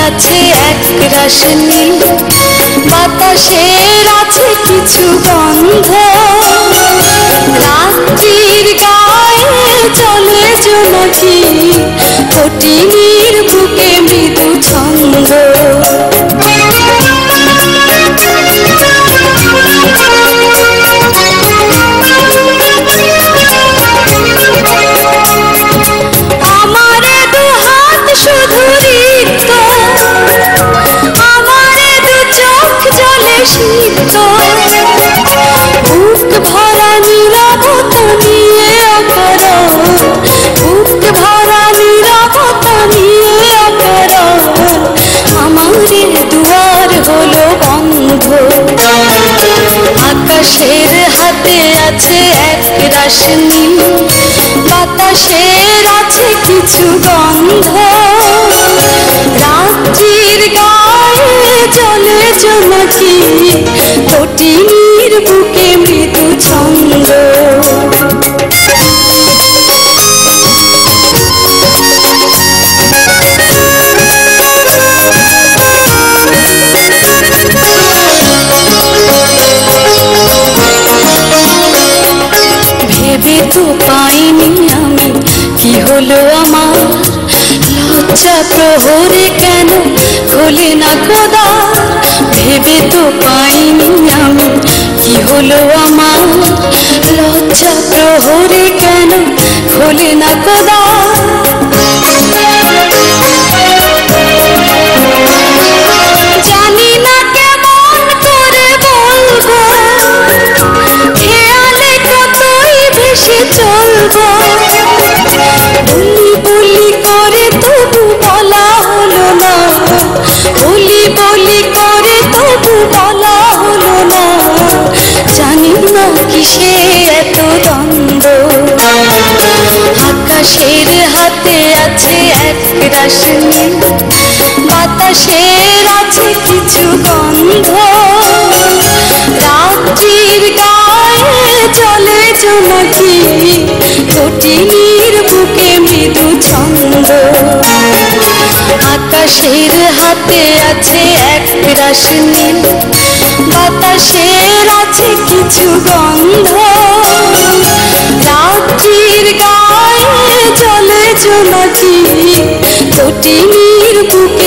আছে এক রাশ নীল, বাতাসের আছে কিছু গন্ধ, রাত্রির গায়ে চলে জোনাকি, কঠিনের বুকে মৃদু ছন্দ। আকাশের হাতে আছে এক রাশ নীল, বাতাসের আছে কিছু গন্ধ, রাত্রির গায়ে চলে জোনাকি, কঠিনের বুকে মৃদু ছন্দ। ভেবে তো পাইনি আমি কি হলো আমার, লজ্জা প্রহরে কেন খোলে না খোদা। ভেবে তো পাইনি আমি কি হলো আমার, লজ্জা প্রহরে কেন খোলে না খোদা। জানি না কেমন করে বলবো, খেয়ালে কতই ভেসে চলবো, বলি বলি করে তবু বলা হলো না, বলি বলি করে তবু বলা হলো না। জানি না কিসে এত দ্বন্দ্ব, আকাশের হাতে আছে এক রাশ নীল, বাতাসের আছে কিছু গন্ধ, রাত্রির গায়ে চলে জোনাকি, কঠিনের বুকে মৃদু ছন্দ। আকাশের হাতে আছে এক রাশ নীল, বাতাসের আছে কিছু গন্ধ, রাত্রির গায়ে চলে জোনাকি, কঠিনের বুকে